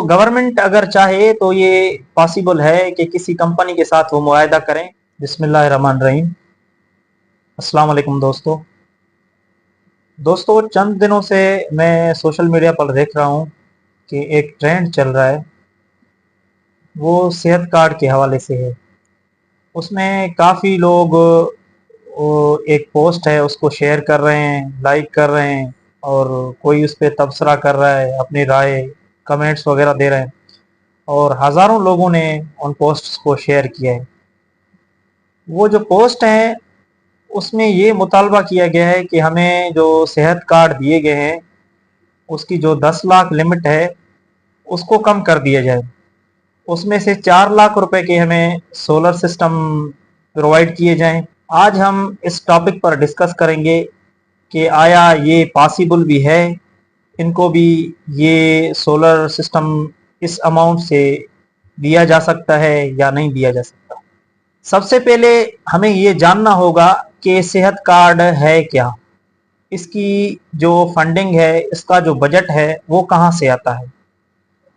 Government अगर चाहे तो ये पॉसिबल है कि किसी कंपनी के साथ वो मुआहदा करें। बिस्मिल्लाहिर्रहमानिर्रहीम। अस्सलाम वालेकुम दोस्तों, चंद दिनों से मैं सोशल मीडिया पर देख रहा हूँ कि एक ट्रेंड चल रहा है, वो सेहत कार्ड के हवाले से है। उसमें काफ़ी लोग एक पोस्ट है उसको शेयर कर रहे हैं, लाइक कर रहे हैं, और कोई उस पर तबसरा कर रहा है, अपनी राय कमेंट्स वगैरह दे रहे हैं, और हज़ारों लोगों ने उन पोस्ट्स को शेयर किया है। वो जो पोस्ट हैं उसमें ये मुतालबा किया गया है कि हमें जो सेहत कार्ड दिए गए हैं उसकी जो 10 लाख लिमिट है उसको कम कर दिया जाए। उसमें से 4 लाख रुपए के हमें सोलर सिस्टम प्रोवाइड किए जाएं। आज हम इस टॉपिक पर डिस्कस करेंगे कि आया ये पॉसिबल भी है, इनको भी ये सोलर सिस्टम इस अमाउंट से दिया जा सकता है या नहीं दिया जा सकता। सबसे पहले हमें ये जानना होगा कि सेहत कार्ड है क्या, इसकी जो फंडिंग है, इसका जो बजट है वो कहाँ से आता है।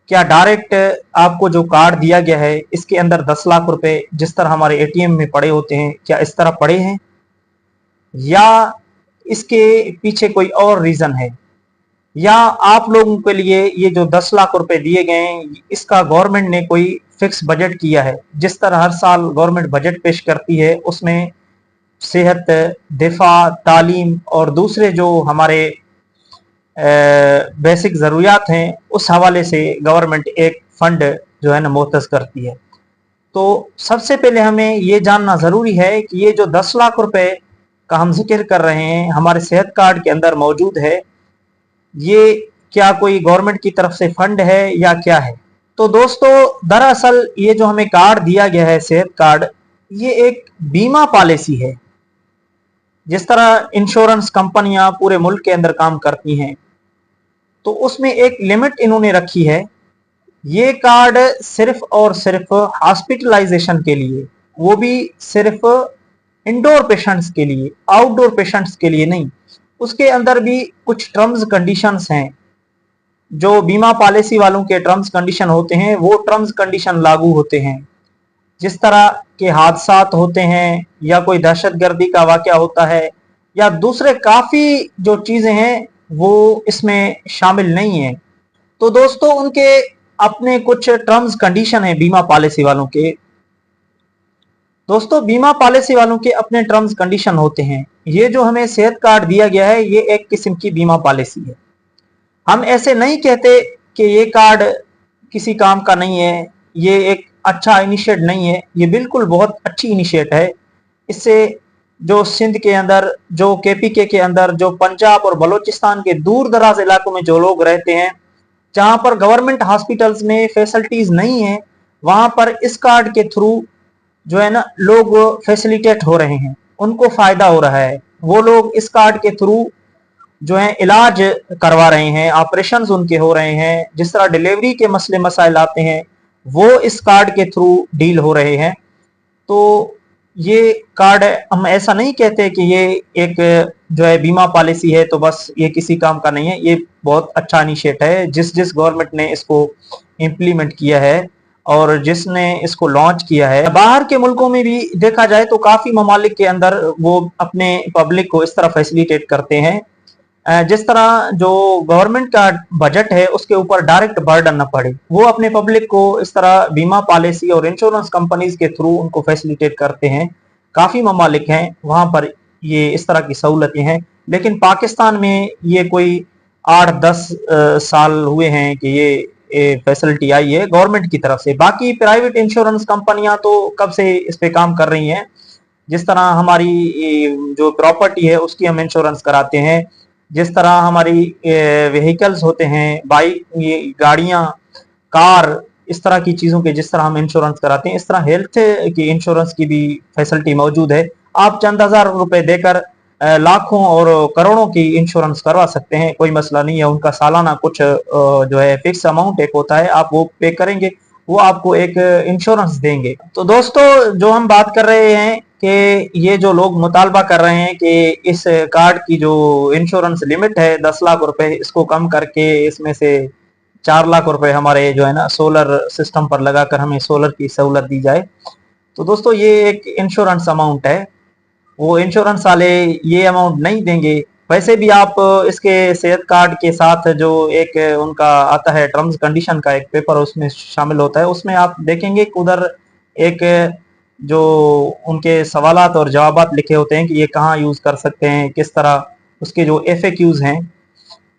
क्या डायरेक्ट आपको जो कार्ड दिया गया है इसके अंदर 10 लाख रुपए जिस तरह हमारे एटीएम में पड़े होते हैं, क्या इस तरह पड़े हैं, या इसके पीछे कोई और रीजन है, या आप लोगों के लिए ये जो 10 लाख रुपए दिए गए हैं इसका गवर्नमेंट ने कोई फिक्स बजट किया है। जिस तरह हर साल गवर्नमेंट बजट पेश करती है उसमें सेहत, दिफा, तालीम और दूसरे जो हमारे बेसिक ज़रूरियात हैं उस हवाले से गवर्नमेंट एक फंड जो है ना मुख्तस करती है। तो सबसे पहले हमें ये जानना ज़रूरी है कि ये जो 10 लाख रुपए का हम जिक्र कर रहे हैं हमारे सेहत कार्ड के अंदर मौजूद है, ये क्या कोई गवर्नमेंट की तरफ से फंड है या क्या है। तो दोस्तों, दरअसल ये जो हमें कार्ड दिया गया है सेहत कार्ड, ये एक बीमा पॉलिसी है। जिस तरह इंश्योरेंस कंपनियां पूरे मुल्क के अंदर काम करती हैं तो उसमें एक लिमिट इन्होंने रखी है। ये कार्ड सिर्फ और सिर्फ हॉस्पिटलाइजेशन के लिए, वो भी सिर्फ इंडोर पेशेंट्स के लिए, आउटडोर पेशेंट्स के लिए नहीं। उसके अंदर भी कुछ टर्म्स कंडीशंस हैं, जो बीमा पॉलिसी वालों के टर्म्स कंडीशन होते हैं वो टर्म्स कंडीशन लागू होते हैं। जिस तरह के हादसात होते हैं या कोई दहशतगर्दी का वाकया होता है या दूसरे काफ़ी जो चीज़ें हैं वो इसमें शामिल नहीं है। तो दोस्तों, उनके अपने कुछ टर्म्स कंडीशन है बीमा पॉलिसी वालों के। दोस्तों, बीमा पॉलिसी वालों के अपने टर्म्स कंडीशन होते हैं। ये जो हमें सेहत कार्ड दिया गया है ये एक किस्म की बीमा पॉलिसी है। हम ऐसे नहीं कहते कि ये कार्ड किसी काम का नहीं है, ये एक अच्छा इनिशिएट नहीं है। ये बिल्कुल बहुत अच्छी इनिशिएट है। इससे जो सिंध के अंदर, जो केपीके के अंदर, जो पंजाब और बलूचिस्तान के दूर दराज इलाकों में जो लोग रहते हैं, जहां पर गवर्नमेंट हॉस्पिटल्स में फैसिलिटीज नहीं है, वहां पर इस कार्ड के थ्रू जो है ना लोग फैसिलिटेट हो रहे हैं, उनको फायदा हो रहा है। वो लोग इस कार्ड के थ्रू जो है इलाज करवा रहे हैं, ऑपरेशंस उनके हो रहे हैं। जिस तरह डिलीवरी के मसले मसाइल आते हैं वो इस कार्ड के थ्रू डील हो रहे हैं। तो ये कार्ड, हम ऐसा नहीं कहते कि ये एक जो है बीमा पॉलिसी है तो बस ये किसी काम का नहीं है। ये बहुत अच्छा इनिशिएट है। जिस गवर्नमेंट ने इसको इम्प्लीमेंट किया है और जिसने इसको लॉन्च किया है, बाहर के मुल्कों में भी देखा जाए तो काफी ममालिक के अंदर वो अपने पब्लिक को इस तरह फैसिलिटेट करते हैं जिस तरह जो गवर्नमेंट का बजट है उसके ऊपर डायरेक्ट बर्डन न पड़े। वो अपने पब्लिक को इस तरह बीमा पॉलिसी और इंश्योरेंस कंपनीज के थ्रू उनको फैसिलिटेट करते हैं। काफ़ी ममालिक हैं वहाँ पर ये इस तरह की सहूलतें हैं, लेकिन पाकिस्तान में ये कोई 8-10 साल हुए हैं कि ये फैसिलिटी आई है गवर्नमेंट की तरफ से। बाकी प्राइवेट इंश्योरेंस कंपनियां तो कब से इस पे काम कर रही हैं। जिस तरह हमारी जो प्रॉपर्टी है उसकी हम इंश्योरेंस कराते हैं, जिस तरह हमारी व्हीकल्स होते हैं, बाइक, ये गाड़ियां, कार, इस तरह की चीज़ों के जिस तरह हम इंश्योरेंस कराते हैं, इस तरह हेल्थ की इंश्योरेंस की भी फैसिलिटी मौजूद है। आप चंद हज़ार रुपए देकर लाखों और करोड़ों की इंश्योरेंस करवा सकते हैं, कोई मसला नहीं है। उनका सालाना कुछ जो है फिक्स अमाउंट एक होता है, आप वो पे करेंगे, वो आपको एक इंश्योरेंस देंगे। तो दोस्तों, जो हम बात कर रहे हैं कि ये जो लोग मुतालबा कर रहे हैं कि इस कार्ड की जो इंश्योरेंस लिमिट है 10 लाख रुपए, इसको कम करके इसमें से 4 लाख रुपए हमारे जो है ना सोलर सिस्टम पर लगाकर हमें सोलर की सहूलत दी जाए। तो दोस्तों ये एक इंश्योरेंस अमाउंट है, वो इंश्योरेंस वाले ये अमाउंट नहीं देंगे। वैसे भी आप इसके सेहत कार्ड के साथ जो एक उनका आता है टर्म्स कंडीशन का एक पेपर उसमें शामिल होता है, उसमें आप देखेंगे कि उधर एक जो उनके सवालात और जवाबात लिखे होते हैं कि ये कहाँ यूज कर सकते हैं, किस तरह, उसके जो FAQs हैं,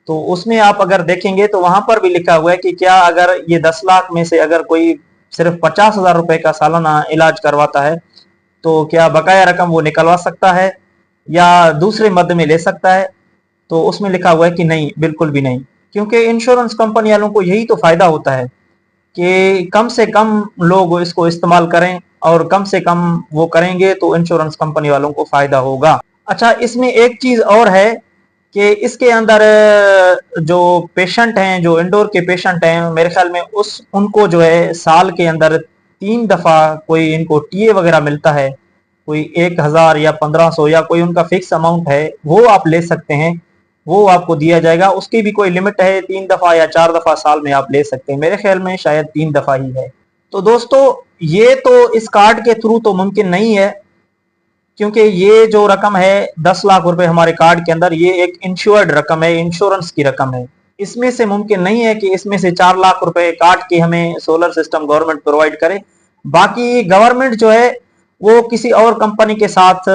तो उसमें आप अगर देखेंगे तो वहां पर भी लिखा हुआ है कि क्या अगर ये 10 लाख में से अगर कोई सिर्फ 50,000 रुपए का सालाना इलाज करवाता है तो क्या बकाया रकम वो निकलवा सकता है या दूसरे मद में ले सकता है। तो उसमें लिखा हुआ है कि नहीं, बिल्कुल भी नहीं, क्योंकि इंश्योरेंस कंपनी वालों को यही तो फायदा होता है कि कम से कम लोग इसको इस्तेमाल करें, और कम से कम वो करेंगे तो इंश्योरेंस कंपनी वालों को फायदा होगा। अच्छा, इसमें एक चीज और है कि इसके अंदर जो पेशेंट हैं, जो इंडोर के पेशेंट हैं, मेरे ख्याल में उनको जो है साल के अंदर 3 दफा कोई इनको टीए वगैरह मिलता है, कोई 1,000 या 1,500 या कोई उनका फिक्स अमाउंट है, वो आप ले सकते हैं, वो आपको दिया जाएगा। उसकी भी कोई लिमिट है, 3 दफा या 4 दफा साल में आप ले सकते हैं, मेरे ख्याल में शायद 3 दफा ही है। तो दोस्तों ये तो इस कार्ड के थ्रू तो मुमकिन नहीं है, क्योंकि ये जो रकम है 10 लाख रुपए हमारे कार्ड के अंदर, ये एक इंश्योर्ड रकम है, इंश्योरेंस की रकम है। इसमें से मुमकिन नहीं है कि इसमें से 4 लाख रुपए काट के हमें सोलर सिस्टम गवर्नमेंट प्रोवाइड करे। बाकी गवर्नमेंट जो है वो किसी और कंपनी के साथ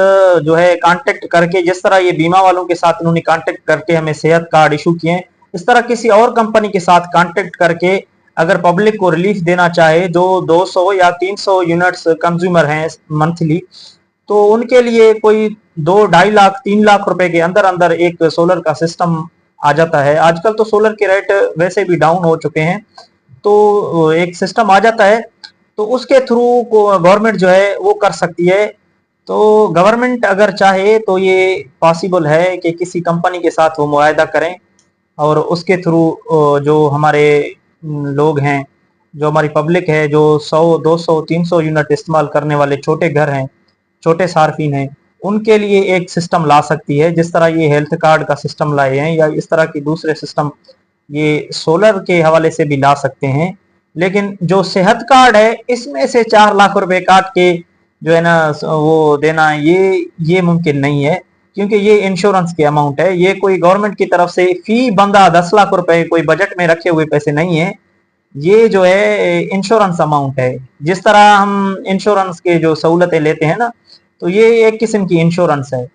जो है कांटेक्ट करके, जिस तरह ये बीमा वालों के साथ उन्होंने कांटेक्ट करके हमें सेहत कार्ड इशू किए, इस तरह किसी और कंपनी के साथ कांटेक्ट करके अगर पब्लिक को रिलीफ देना चाहे, जो 200 या 300 यूनिट्स कंज्यूमर हैं मंथली, तो उनके लिए कोई 2-2.5 लाख 3 लाख रुपए के अंदर अंदर एक सोलर का सिस्टम आ जाता है। आजकल तो सोलर के रेट वैसे भी डाउन हो चुके हैं, तो एक सिस्टम आ जाता है, तो उसके थ्रू गवर्नमेंट जो है वो कर सकती है। तो गवर्नमेंट अगर चाहे तो ये पॉसिबल है कि किसी कंपनी के साथ वो मुआहदा करें, और उसके थ्रू जो हमारे लोग हैं, जो हमारी पब्लिक है, जो 100, 200, 300 यूनिट इस्तेमाल करने वाले छोटे घर हैं, छोटे सार्फिन हैं, उनके लिए एक सिस्टम ला सकती है, जिस तरह ये हेल्थ कार्ड का सिस्टम लाए हैं, या इस तरह की दूसरे सिस्टम ये सोलर के हवाले से भी ला सकते हैं। लेकिन जो सेहत कार्ड है, इसमें से 4 लाख रुपए काट के जो है ना वो देना, ये मुमकिन नहीं है, क्योंकि ये इंश्योरेंस के अमाउंट है। ये कोई गवर्नमेंट की तरफ से फी बंदा 10 लाख रुपए कोई बजट में रखे हुए पैसे नहीं है, ये जो है इंश्योरेंस अमाउंट है। जिस तरह हम इंश्योरेंस के जो सहूलतें लेते हैं ना, तो ये एक किस्म की इंश्योरेंस है।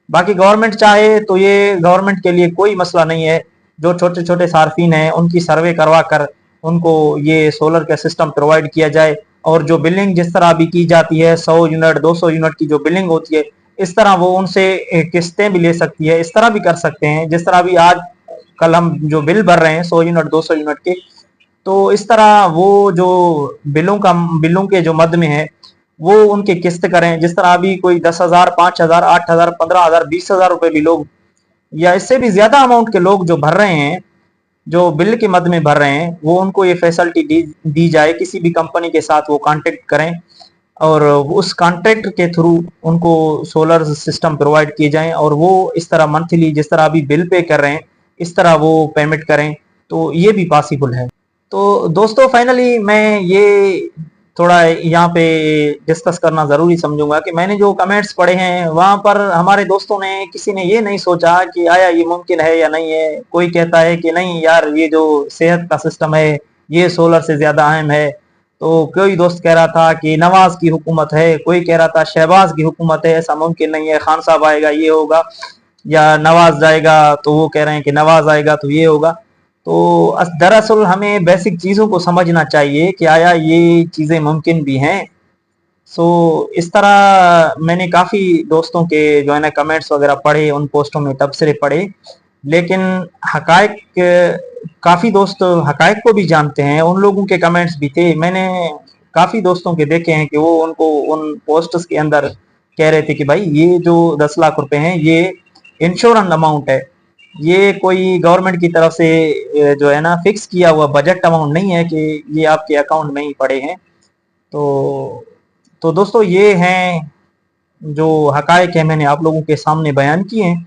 बाकी गवर्नमेंट चाहे तो ये गवर्नमेंट के लिए कोई मसला नहीं है, जो छोटे छोटे सार्फिन हैं उनकी सर्वे करवा कर उनको ये सोलर का सिस्टम प्रोवाइड किया जाए, और जो बिलिंग जिस तरह अभी की जाती है 100 यूनिट 200 यूनिट की जो बिलिंग होती है, इस तरह वो उनसे किस्तें भी ले सकती है, इस तरह भी कर सकते हैं। जिस तरह अभी आज कल हम जो बिल भर रहे हैं 100 यूनिट 200 यूनिट के, तो इस तरह वो जो बिलों के जो मद में है वो उनके किस्त करें। जिस तरह अभी कोई 10,000 5,000 8,000 15,000 20,000 रुपए भी लोग, या इससे भी ज्यादा अमाउंट के लोग जो भर रहे हैं, जो बिल के मद में भर रहे हैं, वो उनको ये फैसिलिटी दी जाए, किसी भी कंपनी के साथ वो कांटेक्ट करें, और उस कांट्रैक्ट के थ्रू उनको सोलर सिस्टम प्रोवाइड किए जाएं, और वो इस तरह मंथली जिस तरह अभी बिल पे कर रहे हैं इस तरह वो पेमेंट करें, तो ये भी पॉसिबल है। तो दोस्तों फाइनली मैं ये थोड़ा यहाँ पे डिस्कस करना जरूरी समझूंगा कि मैंने जो कमेंट्स पढ़े हैं वहां पर हमारे दोस्तों ने, किसी ने ये नहीं सोचा कि आया ये मुमकिन है या नहीं है। कोई कहता है कि नहीं यार, ये जो सेहत का सिस्टम है ये सोलर से ज्यादा अहम है। तो कोई दोस्त कह रहा था कि नवाज की हुकूमत है, कोई कह रहा था शहबाज की हुकूमत है, ऐसा मुमकिन नहीं है, खान साहब आएगा ये होगा, या नवाज जाएगा तो वो कह रहे हैं कि नवाज आएगा तो ये होगा। तो दरअसल हमें बेसिक चीजों को समझना चाहिए कि आया ये चीजें मुमकिन भी हैं। सो इस तरह मैंने काफी दोस्तों के जो है ना कमेंट्स वगैरह पढ़े, उन पोस्टों में तबसरे पढ़े, लेकिन हकायक, काफी दोस्त हकायक को भी जानते हैं, उन लोगों के कमेंट्स भी थे। मैंने काफी दोस्तों के देखे हैं कि वो उनको उन पोस्ट्स के अंदर कह रहे थे कि भाई ये जो 10 लाख रुपए हैं ये इंश्योरेंस अमाउंट है, ये कोई गवर्नमेंट की तरफ से जो है ना फिक्स किया हुआ बजट अमाउंट नहीं है कि ये आपके अकाउंट में ही पड़े हैं। तो दोस्तों ये हैं जो हकायक है, मैंने आप लोगों के सामने बयान किए हैं।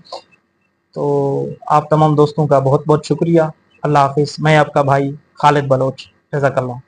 तो आप तमाम दोस्तों का बहुत बहुत शुक्रिया। अल्लाह हाफिज। मैं आपका भाई खालिद बलोच। जज़ाकल्लाह।